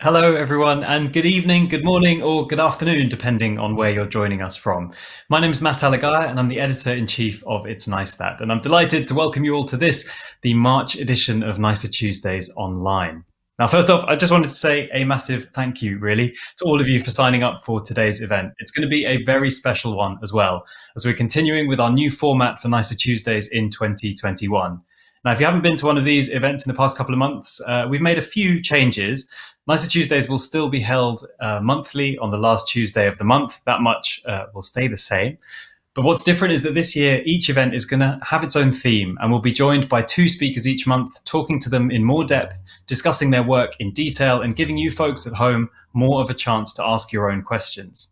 Hello, everyone, and good evening, good morning, or good afternoon, depending on where you're joining us from. My name is Matt Alagaya, and I'm the editor-in-chief of It's Nice That, and I'm delighted to welcome you all to this, the March edition of Nicer Tuesdays Online. Now, first off, I just wanted to say a massive thank you, really, to all of you for signing up for today's event. It's going to be a very special one as well, as we're continuing with our new format for Nicer Tuesdays in 2021. Now, if you haven't been to one of these events in the past couple of months, we've made a few changes. Nicer Tuesdays will still be held monthly on the last Tuesday of the month. That much will stay the same. But what's different is that this year, each event is going to have its own theme and will be joined by two speakers each month, talking to them in more depth, discussing their work in detail, and giving you folks at home more of a chance to ask your own questions.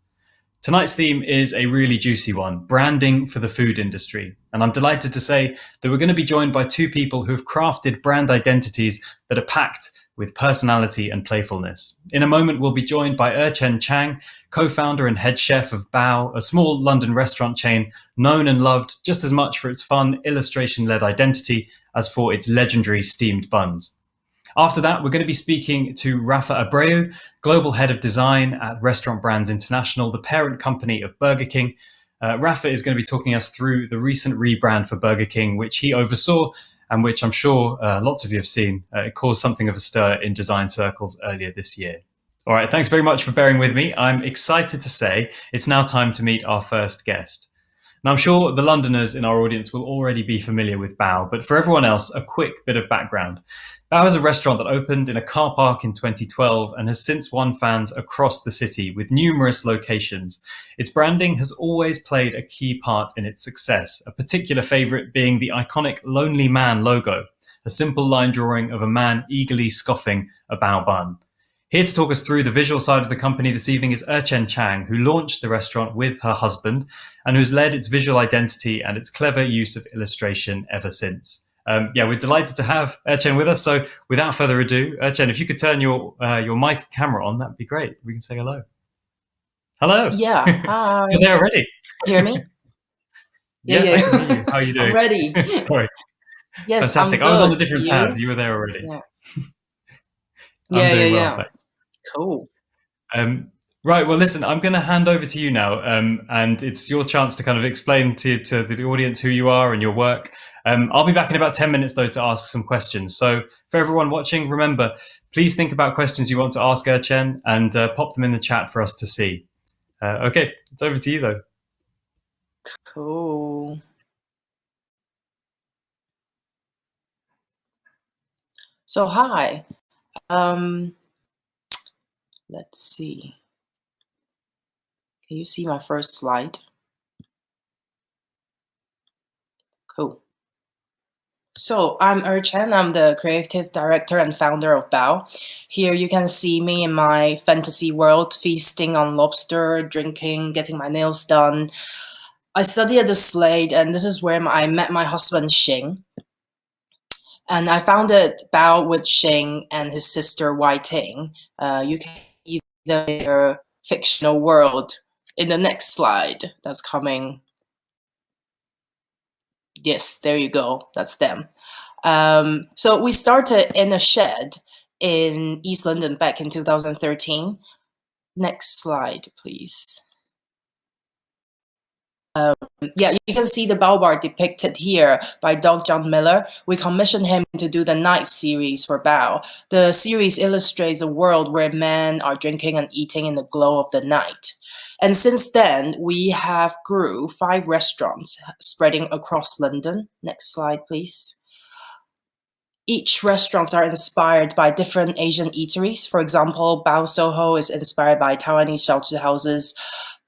Tonight's theme is a really juicy one, branding for the food industry. And I'm delighted to say that we're going to be joined by two people who have crafted brand identities that are packed with personality and playfulness. In a moment, we'll be joined by Erchen Chang, co-founder and head chef of Bao, a small London restaurant chain known and loved just as much for its fun, illustration-led identity as for its legendary steamed buns. After that, we're going to be speaking to Rafa Abreu, Global Head of Design at Restaurant Brands International, the parent company of Burger King. Rafa is going to be talking us through the recent rebrand for Burger King, which he oversaw and which I'm sure lots of you have seen. It caused something of a stir in design circles earlier this year. All right, thanks very much for bearing with me. I'm excited to say it's now time to meet our first guest. Now, I'm sure the Londoners in our audience will already be familiar with Bao, but for everyone else, a quick bit of background. Bao is a restaurant that opened in a car park in 2012 and has since won fans across the city with numerous locations. Its branding has always played a key part in its success, a particular favourite being the iconic Lonely Man logo, a simple line drawing of a man eagerly scoffing a bao bun. Here to talk us through the visual side of the company this evening is Erchen Chang, who launched the restaurant with her husband and who's led its visual identity and its clever use of illustration ever since. We're delighted to have Erchen with us. So without further ado, Erchen, if you could turn your mic camera on, that'd be great. We can say hello. Hello. Yeah. Hi. You're there already. Hear me? Yeah, I can hear you. How are you doing? I'm ready. Sorry. Yes, Fantastic. I'm good. I was on a different You? tab. You were there already. Yeah. I'm doing well. Yeah. Thanks. Cool. Right. Well, listen, I'm going to hand over to you now, and it's your chance to kind of explain to the audience who you are and your work. I'll be back in about 10 minutes, though, to ask some questions. So for everyone watching, remember, please think about questions you want to ask Erchen and pop them in the chat for us to see. Okay, it's over to you, though. Cool. So hi. Let's see. Can you see my first slide? Cool. So I'm Erchen. I'm the creative director and founder of Bao. Here you can see me in my fantasy world, feasting on lobster, drinking, getting my nails done. I study at the Slade, and this is where I met my husband, Xing. And I founded Bao with Xing and his sister, Wai Ting. You can see their fictional world in the next slide that's coming. Yes, there you go. That's them. So we started in a shed in East London back in 2013. Next slide, please. Yeah, you can see the Bao Bar depicted here by Doug John Miller. We commissioned him to do the night series for Bao. The series illustrates a world where men are drinking and eating in the glow of the night. And since then, we have grew 5 restaurants spreading across London. Next slide, please. Each restaurants are inspired by different Asian eateries. For example, Bao Soho is inspired by Taiwanese shelter houses,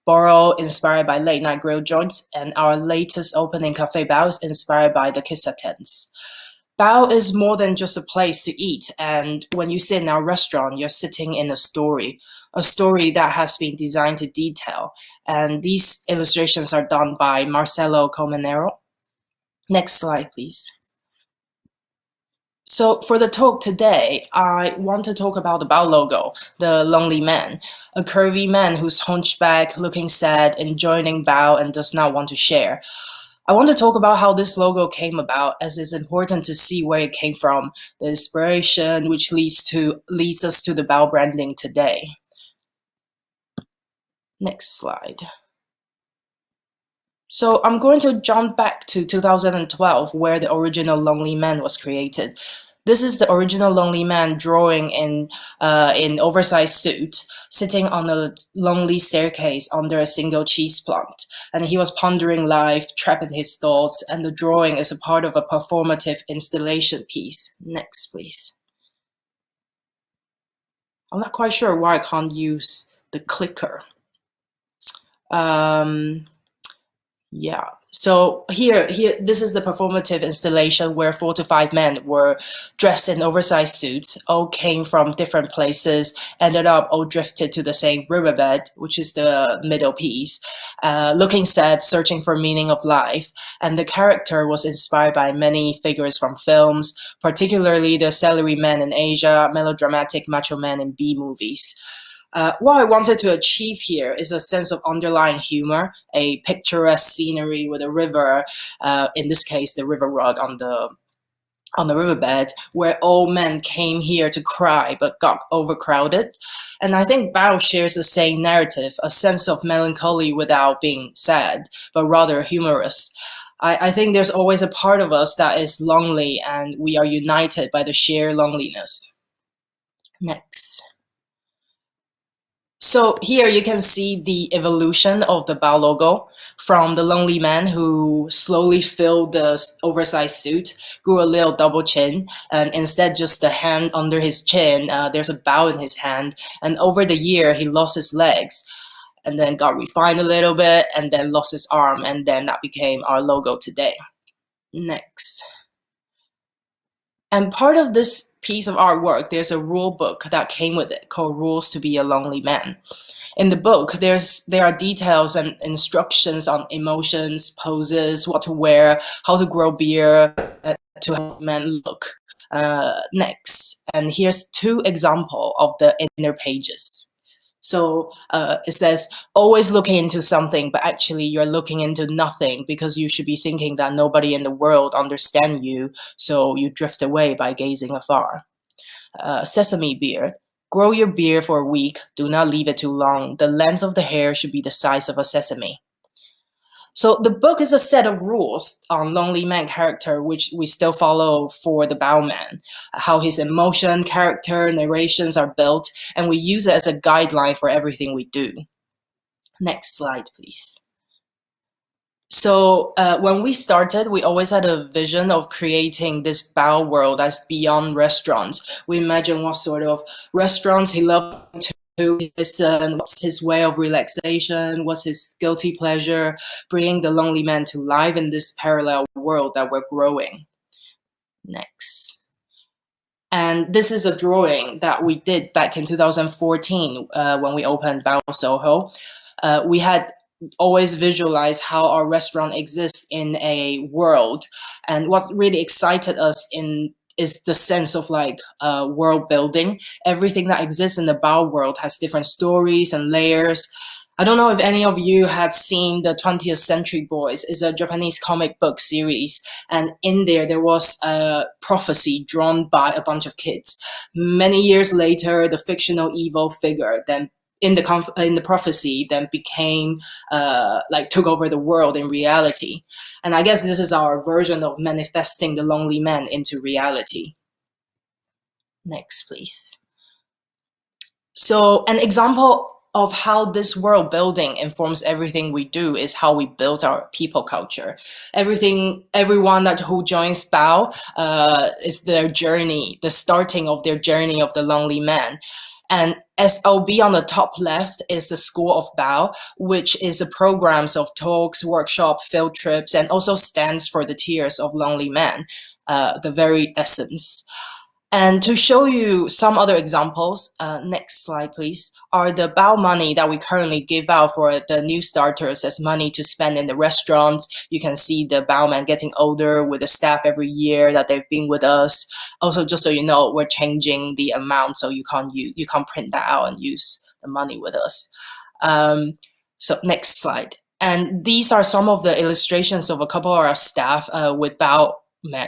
Boro inspired by late night grill joints, and our latest opening Cafe Bao is inspired by the Kissa tents. Bao is more than just a place to eat, and when you sit in our restaurant, you're sitting in a story that has been designed to detail, and these illustrations are done by Marcelo Colmenero. Next slide, please. So for the talk today, I want to talk about the Bao logo, the lonely man, a curvy man who's hunchback, looking sad, enjoying Bao and does not want to share. I want to talk about how this logo came about, as it's important to see where it came from, the inspiration which leads us to the Bao branding today. Next slide. So I'm going to jump back to 2012, where the original Lonely Man was created. This is the original Lonely Man drawing in oversized suit, sitting on a lonely staircase under a single cheese plant. And he was pondering life, trapped in his thoughts, and the drawing is a part of a performative installation piece. Next, please. I'm not quite sure why I can't use the clicker. Yeah, so here, this is the performative installation where 4 to 5 men were dressed in oversized suits, all came from different places, ended up all drifted to the same riverbed, which is the middle piece, looking sad, searching for meaning of life. And the character was inspired by many figures from films, particularly the salaryman in Asia, melodramatic macho man in B movies. What I wanted to achieve here is a sense of underlying humor, a picturesque scenery with a river, in this case, the river rug on the riverbed, where all men came here to cry but got overcrowded. And I think Bao shares the same narrative, a sense of melancholy without being sad, but rather humorous. I think there's always a part of us that is lonely, and we are united by the sheer loneliness. Next. So here you can see the evolution of the Bao logo from the lonely man who slowly filled the oversized suit, grew a little double chin, and instead just the hand under his chin, there's a Bao in his hand. And over the year, he lost his legs and then got refined a little bit and then lost his arm. And then that became our logo today. Next. And part of this piece of artwork, there's a rule book that came with it called Rules to be a Lonely Man. In the book, there are details and instructions on emotions, poses, what to wear, how to grow beard, to help men look. Next, and here's 2 examples of the inner pages. So it says, always looking into something, but actually you're looking into nothing because you should be thinking that nobody in the world understands you, so you drift away by gazing afar. Sesame beard. Grow your beard for a week. Do not leave it too long. The length of the hair should be the size of a sesame. So the book is a set of rules on Lonely Man character, which we still follow for the Bao Man, how his emotion, character, narrations are built, and we use it as a guideline for everything we do. Next slide, please. So when we started, we always had a vision of creating this Bao world as beyond restaurants. We imagine what sort of restaurants he loved to listen, what's his way of relaxation, what's his guilty pleasure, bringing the lonely man to life in this parallel world that we're growing. Next. And this is a drawing that we did back in 2014 when we opened Bao Soho. We had always visualized how our restaurant exists in a world. And what really excited us is the sense of like world building. Everything that exists in the Bao world has different stories and layers. I don't know if any of you had seen the 20th Century Boys. It's a Japanese comic book series. And in there was a prophecy drawn by a bunch of kids. Many years later, the fictional evil figure then in the prophecy then became took over the world in reality. And I guess this is our version of manifesting the lonely man into reality. Next, please. So an example of how this world building informs everything we do is how we build our people culture. Everyone who joins Bao is their journey, the starting of their journey of the lonely man. And SOB on the top left is the School of Bao, which is a programs of talks, workshop, field trips, and also stands for the Tears of Lonely Man, the very essence. And to show you some other examples, next slide, please, are the Bao money that we currently give out for the new starters as money to spend in the restaurants. You can see the Bao man getting older with the staff every year that they've been with us. Also, just so you know, we're changing the amount, so you can't print that out and use the money with us. So next slide. And these are some of the illustrations of a couple of our staff with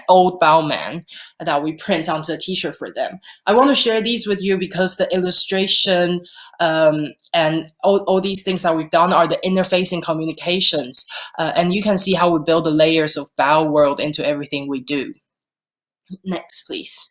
old bowman that we print onto a t-shirt for them. I want to share these with you because the illustration and all these things that we've done are the interfacing communications. And you can see how we build the layers of Bao world into everything we do. Next, please.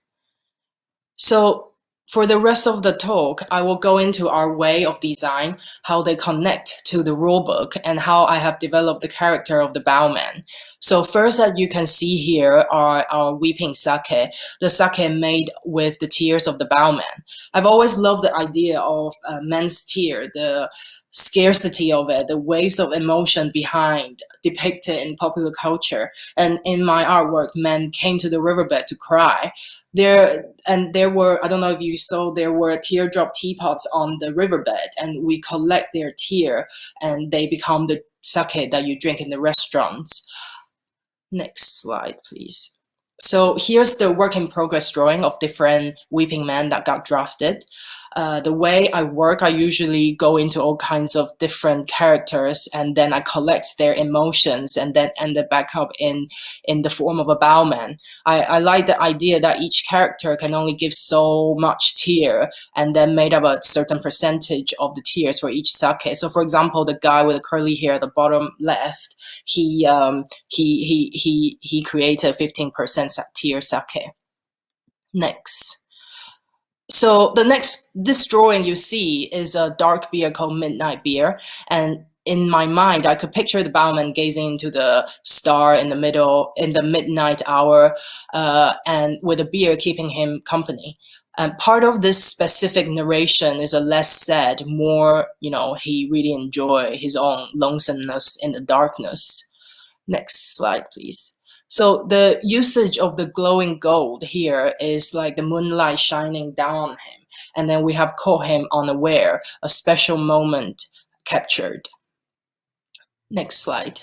So for the rest of the talk, I will go into our way of design, how they connect to the rulebook, and how I have developed the character of the bowman. So first, as you can see here, are our weeping sake, the sake made with the tears of the bowman. I've always loved the idea of men's tear, the scarcity of it, the waves of emotion behind depicted in popular culture. And in my artwork, men came to the riverbed to cry. There were, I don't know if you saw, there were teardrop teapots on the riverbed, and we collect their tear and they become the sake that you drink in the restaurants. Next slide, please. So here's the work in progress drawing of different weeping men that got drafted. The way I work, I usually go into all kinds of different characters, and then I collect their emotions and then end it back up in the form of a bowman. I like the idea that each character can only give so much tear and then made up a certain percentage of the tears for each sake. So for example, the guy with the curly hair at the bottom left, he created 15% tear sake. Next. So this drawing you see is a dark beer called Midnight Beer. And in my mind, I could picture the bowman gazing into the star in the midnight hour, and with a beer keeping him company. And part of this specific narration is a less said, more, he really enjoy his own lonesomeness in the darkness. Next slide, please. So the usage of the glowing gold here is like the moonlight shining down on him. And then we have caught him unaware, a special moment captured. Next slide.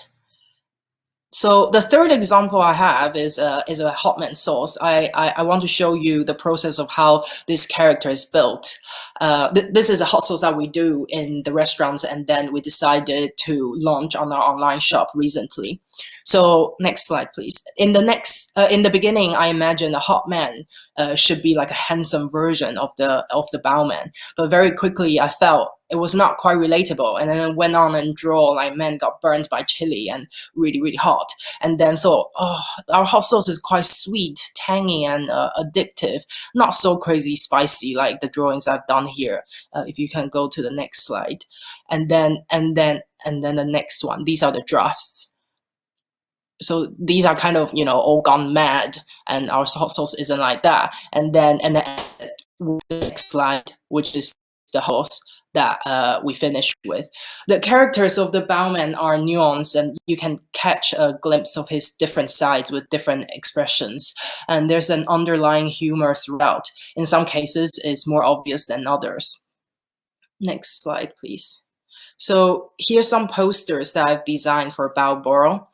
So the third example I have is a hotman sauce. I want to show you the process of how this character is built. This is a hot sauce that we do in the restaurants, and then we decided to launch on our online shop recently. So next slide, please. In the beginning, I imagine a hot man should be like a handsome version of the bowman, but very quickly I felt it was not quite relatable, and then I went on and draw like men got burned by chili and really, really hot, and then thought, oh, our hot sauce is quite sweet, tangy, and addictive, not so crazy spicy like the drawings I've done here. If you can go to the next slide, and then the next one. These are the drafts. So these are kind of, all gone mad, and our hot sauce isn't like that. And then the next slide, which is the horse that we finished with. The characters of the bowman are nuanced, and you can catch a glimpse of his different sides with different expressions. And there's an underlying humor throughout. In some cases, it's more obvious than others. Next slide, please. So here's some posters that I've designed for Balboro.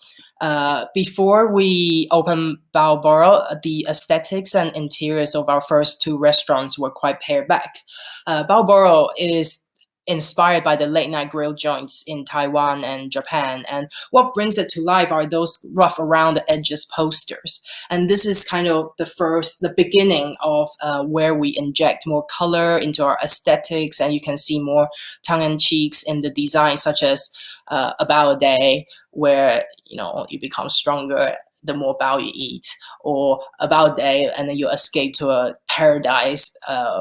Before we opened Balboro, the aesthetics and interiors of our first two restaurants were quite pared back. Balboro is inspired by the late night grill joints in Taiwan and Japan, and what brings it to life are those rough around the edges posters. And this is kind of the beginning of where we inject more color into our aesthetics, and you can see more tongue-in-cheeks in the design, such as about a day where you become stronger the more bao you eat, or about a day and then you escape to a paradise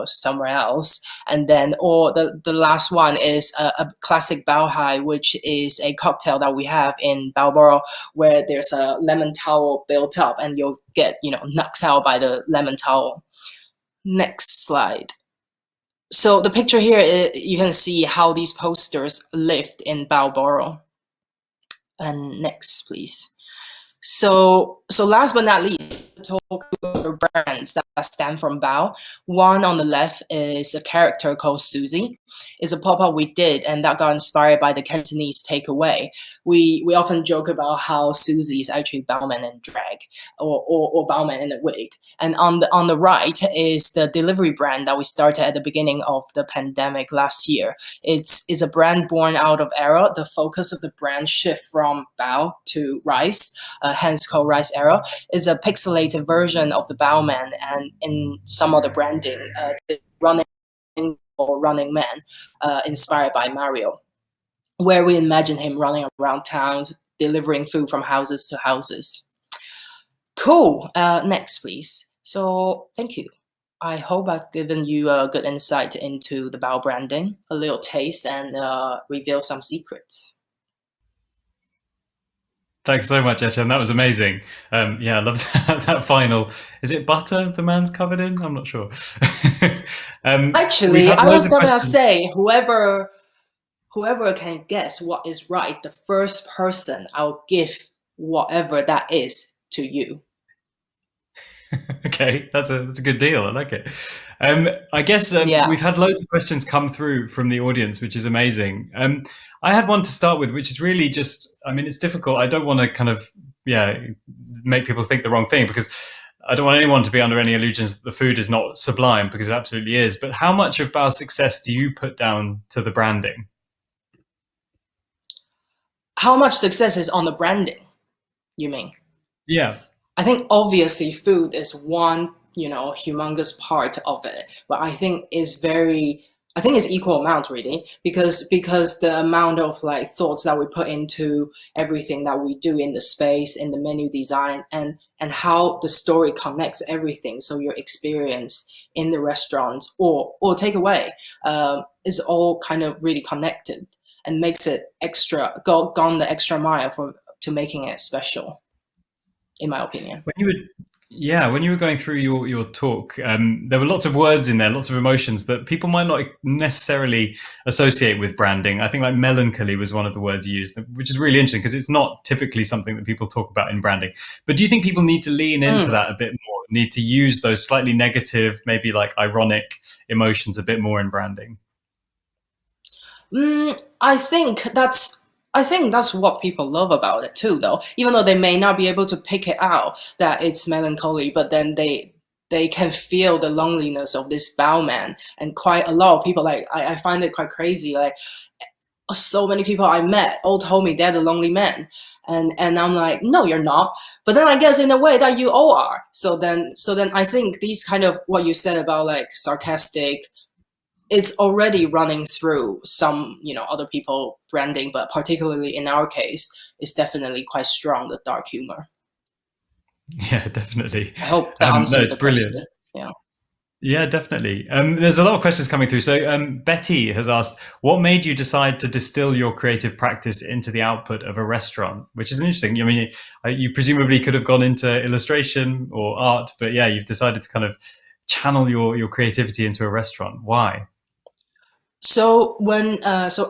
somewhere else. And then, or the last one is a classic bao hai, which is a cocktail that we have in Balboro, where there's a lemon towel built up and you'll get knocked out by the lemon towel. Next slide. So the picture here, you can see how these posters lived in Balboro. And next, please. So last but not least, brands that stand from Bao. One on the left is a character called Susie. It's a pop-up we did, and that got inspired by the Cantonese takeaway. We often joke about how Susie is actually Baoman in drag, or Baoman in a wig. And on the right is the delivery brand that we started at the beginning of the pandemic last year. It's a brand born out of Era. The focus of the brand shift from Bao to Rice, hence called Rice Era, is a pixelated version of the Bowman, and in some other branding, running or running man, inspired by Mario, where we imagine him running around town delivering food from houses to houses. Cool. Next, please. So thank you. I hope I've given you a good insight into the Bao branding, a little taste, and reveal some secrets. Thanks so much, Erchen. That was amazing. Yeah, I love that final. Is it butter the man's covered in? I'm not sure. We've Actually, had I loads was of gonna questions. say whoever can guess what is right, the first person, I'll give whatever that is to you. Okay, that's a good deal. I like it. I guess Yeah. we've had loads of questions come through from the audience, which is amazing. I had one to start with, which is really just. I mean, it's difficult. I don't want to kind of make people think the wrong thing, because I don't want anyone to be under any illusions that the food is not sublime, because it absolutely is. But how much of Bao's success do you put down to the branding? How much success is on the branding, you mean? Yeah. I think obviously food is one, humongous part of it, but I think it's equal amount really, because the amount of like thoughts that we put into everything that we do in the space, in the menu design, and how the story connects everything. So your experience in the restaurant or takeaway is all kind of really connected and makes it gone the extra mile to making it special, in my opinion. When you were, yeah, when you were going through your talk, there were lots of words in there, lots of emotions that people might not necessarily associate with branding. I think like melancholy was one of the words used, which is really interesting because it's not typically something that people talk about in branding. But do you think people need to lean into Mm. that a bit more? Need to use those slightly negative, maybe like ironic emotions a bit more in branding? I think that's what people love about it too, though. Even though they may not be able to pick it out that it's melancholy, but then they can feel the loneliness of this bowman. And quite a lot of people, like I find it quite crazy. Like so many people I met all told me they're the lonely man, and I'm like, no, you're not. But then I guess in a way that you all are. So then I think these kind of what you said about like sarcastic, it's already running through some other people branding, but particularly in our case it's definitely quite strong, the dark humor. Yeah, definitely. I hope that No, answered it's the brilliant. question. Yeah. Yeah, definitely. There's a lot of questions coming through. So Betty has asked, what made you decide to distill your creative practice into the output of a restaurant? Which is interesting. I mean, you presumably could have gone into illustration or art, but yeah, you've decided to kind of channel your creativity into a restaurant. Why? So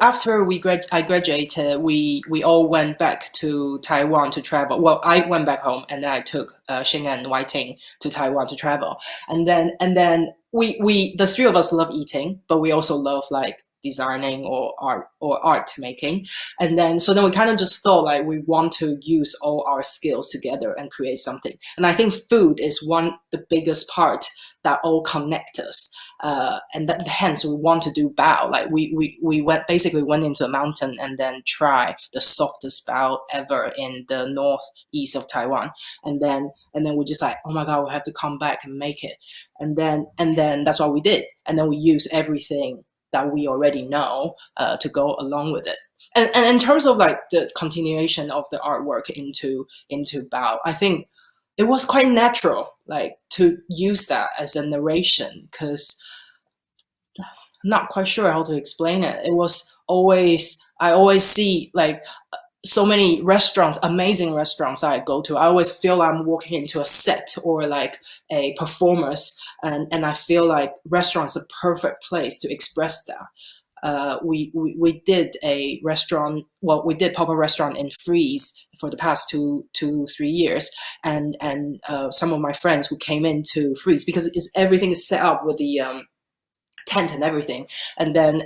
after I graduated, we all went back to Taiwan to travel. Well, I went back home, and then I took Xing and Wai Ting to Taiwan to travel. And then we the three of us love eating, but we also love like designing or art making. And then we kind of just thought like we want to use all our skills together and create something. And I think food is the biggest part that all connect us, and that hence we want to do bao. Like we went into a mountain and then try the softest bao ever in the northeast of Taiwan, and then we just like, oh my god, we have to come back and make it. And then that's what we did, and then we use everything that we already know to go along with it. And in terms of like the continuation of the artwork into bao, I think it was quite natural, like to use that as a narration, because I'm not quite sure how to explain it. It was always I always see like so many restaurants, amazing restaurants that I go to. I always feel I'm walking into a set or like a performance, and I feel like restaurants are the perfect place to express that. we did a restaurant. Well, we did pop-up restaurant in Freeze for the past 3 years, and some of my friends who came into Freeze because everything is set up with the tent and everything, and then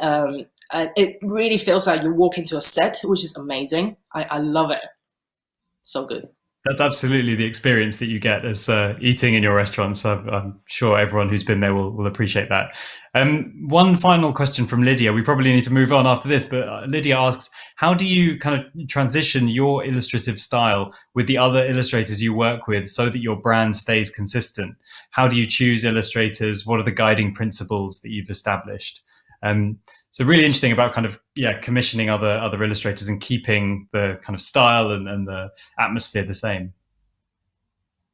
it really feels like you walk into a set, which is amazing. I love it. So good. That's absolutely the experience that you get as eating in your restaurants. I'm sure everyone who's been there will appreciate that. One final question from Lydia. We probably need to move on after this, but Lydia asks, how do you kind of transition your illustrative style with the other illustrators you work with so that your brand stays consistent? How do you choose illustrators? What are the guiding principles that you've established? So really interesting about kind of commissioning other illustrators and keeping the kind of style and the atmosphere the same.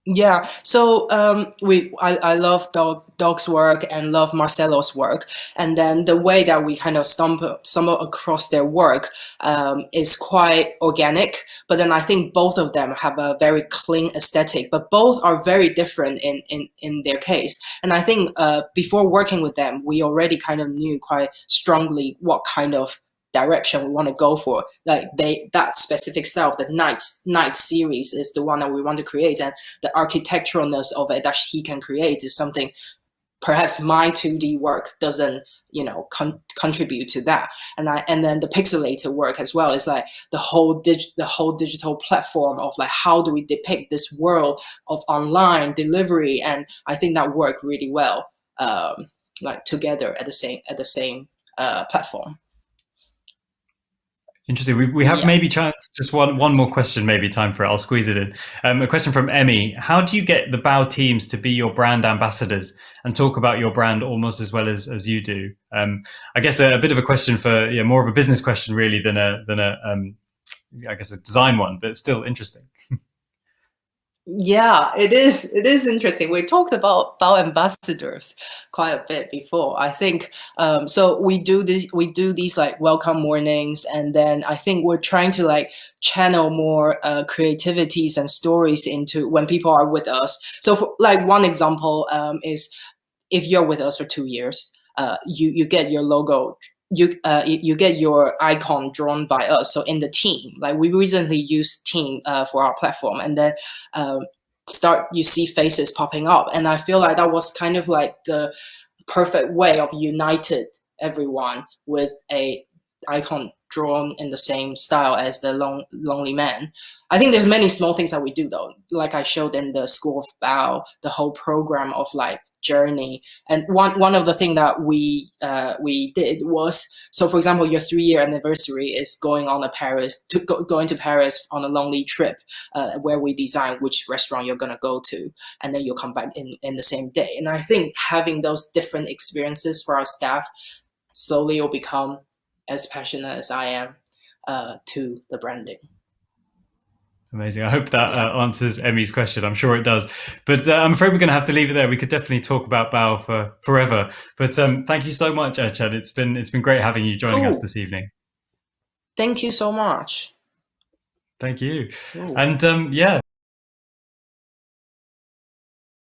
Yeah, so I love Dog's work and love Marcelo's work, and then the way that we kind of stumble across their work is quite organic. But then I think both of them have a very clean aesthetic, but both are very different in their case. And I think before working with them, we already kind of knew quite strongly what kind of direction we want to go for. Like that specific style of the night series is the one that we want to create, and the architecturalness of it that he can create is something perhaps my 2D work doesn't contribute to that. And then the pixelated work as well is like the whole digital platform of like how do we depict this world of online delivery, and I think that work really well like together at the same platform. Interesting. We have maybe chance just one more question, maybe time for it. I'll squeeze it in. A question from Emmy. How do you get the Bao teams to be your brand ambassadors and talk about your brand almost as well as you do? I guess a bit of a question for more of a business question really than a I guess a design one, but still interesting. Yeah, it is. It is interesting. We talked about Bao ambassadors quite a bit before. I think so. We do this. We do these like welcome mornings, and then I think we're trying to like channel more creativities and stories into when people are with us. So, for, like one example is if you're with us for 2 years, you get your logo. You get your icon drawn by us. So in the team, like we recently used team for our platform, and then you see faces popping up, and I feel like that was kind of like the perfect way of united everyone with a icon drawn in the same style as the lonely man. I think there's many small things that we do though, like I showed in the School of Bao, the whole program of like journey. And one of the thing that we did was, so for example, your 3-year anniversary is going to Paris on a lonely trip, where we design which restaurant you're gonna go to, and then you'll come back in the same day. And I think having those different experiences for our staff slowly will become as passionate as I am to the branding. Amazing. I hope that answers Emmy's question. I'm sure it does. But I'm afraid we're going to have to leave it there. We could definitely talk about Bao for forever. But thank you so much, Erchen. It's been great having you joining us this evening. Thank you so much. Thank you. Cool. And yeah,